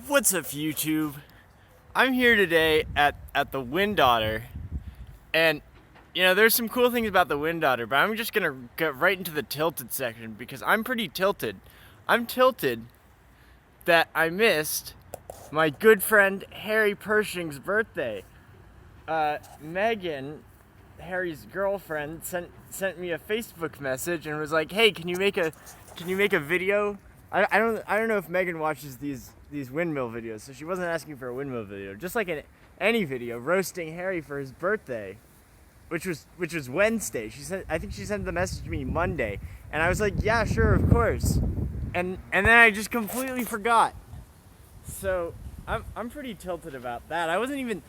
What's up, YouTube? I'm here today at the Wind Otter, and there's some cool things about the Wind Otter, but I'm just gonna get right into the tilted section because I'm pretty tilted. I'm tilted that I missed my good friend Harry Pershing's birthday. Megan, Harry's girlfriend, sent me a Facebook message and was like, "Hey, can you make a video?" I don't know if Megan watches these windmill videos, so she wasn't asking for a windmill video. Just like in any video, roasting Harry for his birthday, which was Wednesday. I think she sent the message to me Monday, and I was like, "Yeah, sure, of course," and then I just completely forgot. So I'm pretty tilted about that. I wasn't even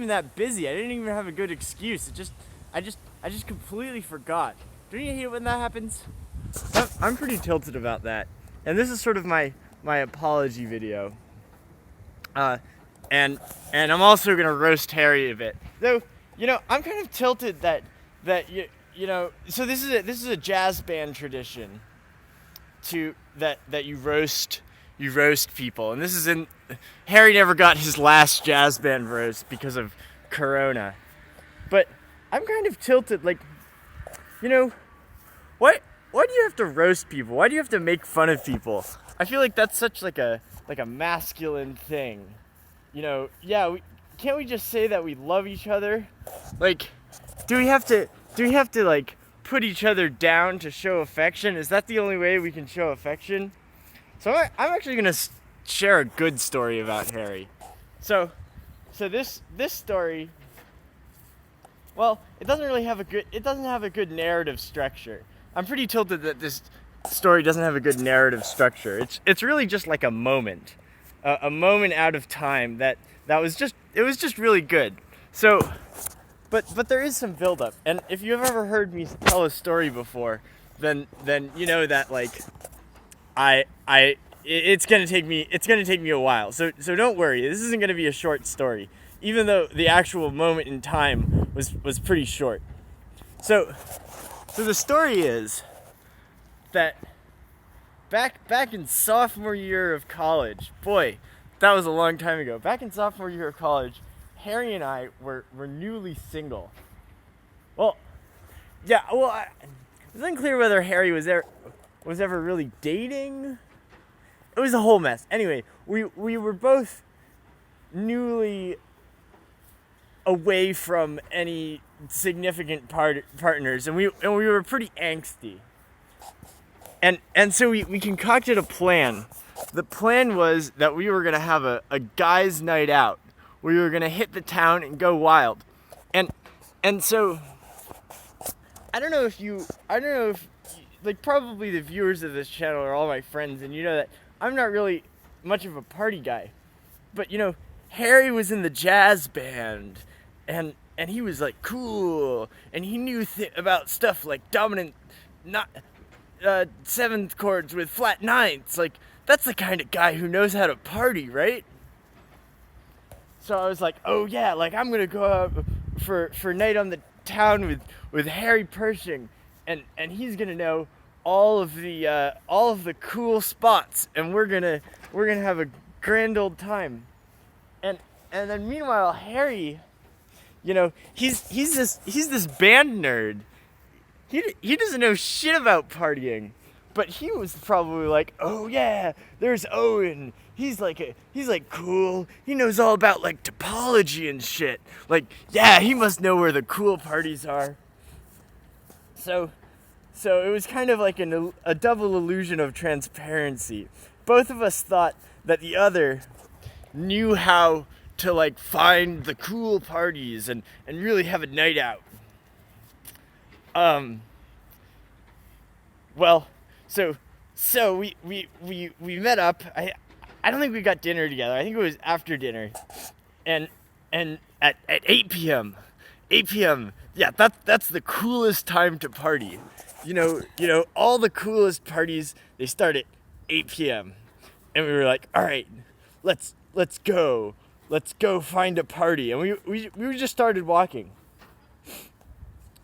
that busy. I didn't even have a good excuse. I just completely forgot. Don't you hate it when that happens? I'm pretty tilted about that. And this is sort of my apology video. And I'm also gonna roast Harry a bit. Though, I'm kind of tilted that so this is a jazz band tradition that you roast people. And this is Harry never got his last jazz band roast because of Corona. But I'm kind of tilted, like, why do you have to roast people? Why do you have to make fun of people? I feel like that's such like a masculine thing. Can't we just say that we love each other? Like, do we have to like put each other down to show affection? Is that the only way we can show affection? So I'm actually gonna share a good story about Harry. So this story, well, it doesn't have a good narrative structure. I'm pretty tilted that this story doesn't have a good narrative structure. It's really just like a moment out of time that was just really good. So, but there is some buildup, and if you've ever heard me tell a story before, then you know that, like, it's gonna take me a while. So don't worry. This isn't gonna be a short story, even though the actual moment in time was pretty short. So the story is that back in sophomore year of college, boy, that was a long time ago. Back in sophomore year of college, Harry and I were newly single. Well, yeah, it's unclear whether Harry was ever really dating. It was a whole mess. Anyway, we were both newly away from any significant partners, and we were pretty angsty, and so we concocted a plan. The plan was that we were gonna have a guys' night out. We were gonna hit the town and go wild, and so I don't know if like, probably the viewers of this channel are all my friends, and you know that I'm not really much of a party guy, but Harry was in the jazz band, and he was like cool, and he knew about stuff like dominant, not seventh chords with flat ninths. Like, that's the kind of guy who knows how to party, right? So I was like, oh yeah, like, I'm gonna go out for night on the town with Harry Pershing, and he's gonna know all of the cool spots, and we're gonna have a grand old time. And then meanwhile, Harry, he's this band nerd. He doesn't know shit about partying, but he was probably like, oh yeah, there's Owen. He's like cool. He knows all about, like, topology and shit. Like, yeah, he must know where the cool parties are. So it was kind of like a double illusion of transparency. Both of us thought that the other knew how to, like, find the cool parties and really have a night out. Well, so we met up. I don't think we got dinner together. I think it was after dinner, and at 8 p.m. 8 p.m. Yeah, that's the coolest time to party. All the coolest parties, they start at 8 p.m. And we were like, all right, let's go find a party. And we just started walking.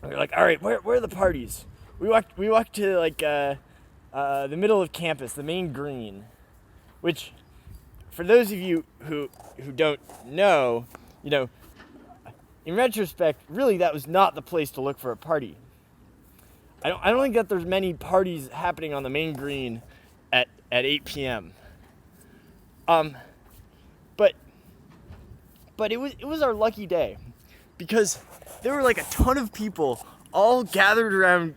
And we were like, all right, where are the parties? We walked to, like, the middle of campus, the main green, which for those of you who don't know, in retrospect, really that was not the place to look for a party. I don't think that there's many parties happening on the main green at 8 p.m. But it was our lucky day, because there were like a ton of people all gathered around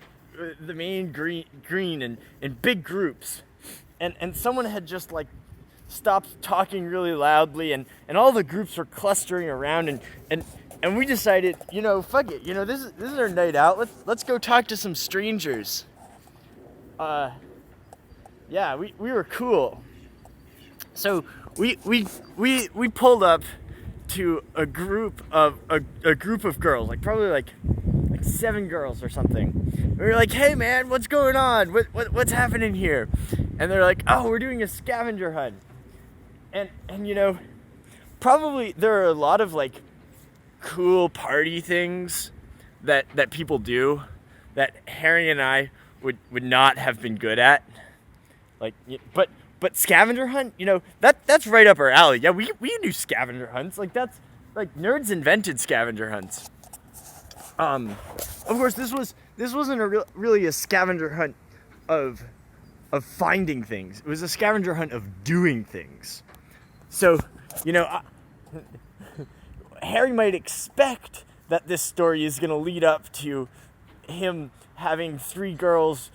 the main green in big groups, and someone had just like stopped talking really loudly, and all the groups were clustering around, and we decided, fuck it, this is our night out. Let's go talk to some strangers. Yeah, we were cool. So we pulled up to a group of girls, like probably like 7 girls or something. We were like, "Hey man, what's going on? What's happening here?" And they're like, "Oh, we're doing a scavenger hunt." And probably there are a lot of like cool party things that people do that Harry and I would not have been good at. Like, but scavenger hunt, that's right up our alley. Yeah, we do scavenger hunts. Like, that's like nerds invented scavenger hunts. Of course, this wasn't really a scavenger hunt of finding things. It was a scavenger hunt of doing things. So, Harry might expect that this story is going to lead up to him having 3 girls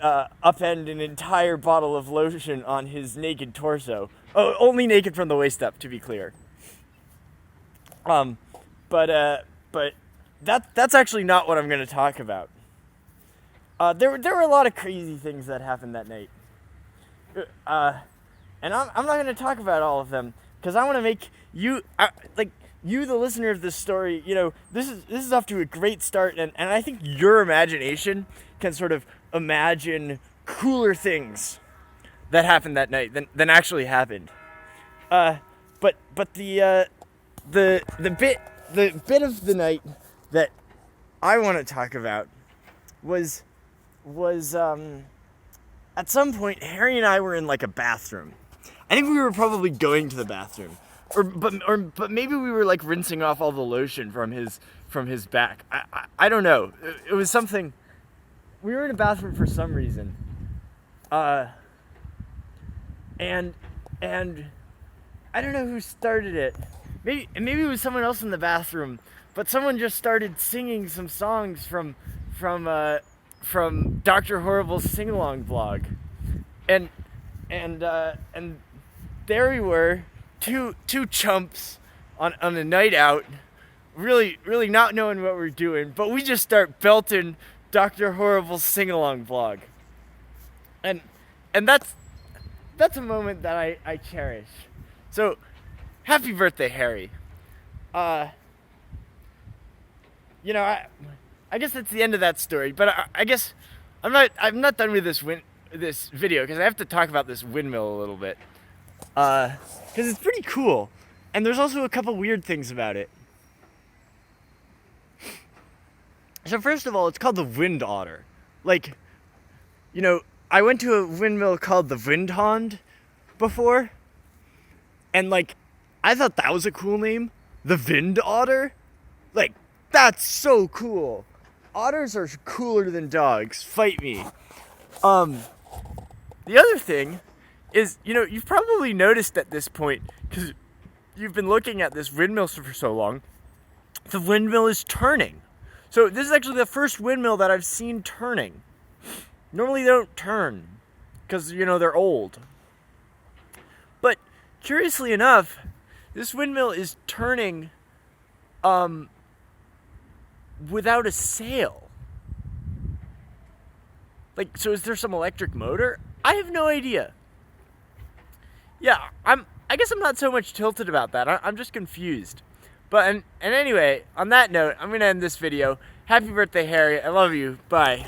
upend an entire bottle of lotion on his naked torso. Oh, only naked from the waist up, to be clear. But that's actually not what I'm going to talk about. There were a lot of crazy things that happened that night. And I'm not going to talk about all of them, because I want to make you, you, the listener of this story, this is off to a great start, and I think your imagination can sort of imagine cooler things that happened that night than actually happened. But the bit of the night that I want to talk about was at some point Harry and I were in like a bathroom. I think we were probably going to the bathroom, but maybe we were like rinsing off all the lotion from his back. I don't know. It was something. We were in a bathroom for some reason, and I don't know who started it. Maybe it was someone else in the bathroom, but someone just started singing some songs from Dr. Horrible's sing-along vlog, and there we were, two chumps on a night out, really not knowing what we're doing, but we just start belting Dr. Horrible's sing-along vlog, and that's a moment that I cherish. So, happy birthday, Harry. I guess that's the end of that story, but I guess I'm not done with this video, because I have to talk about this windmill a little bit, because it's pretty cool, and there's also a couple weird things about it. So first of all, it's called the Wind Otter. Like, I went to a windmill called the Windhond before, and like, I thought that was a cool name. The Wind Otter? Like, that's so cool. Otters are cooler than dogs. Fight me. The other thing is, you've probably noticed at this point, because you've been looking at this windmill for so long, the windmill is turning. So this is actually the first windmill that I've seen turning. Normally they don't turn, because, they're old. But, curiously enough, this windmill is turning, without a sail. Like, so is there some electric motor? I have no idea. Yeah, I guess I'm not so much tilted about that. I'm just confused. But, and anyway, on that note, I'm going to end this video. Happy birthday, Harry. I love you. Bye.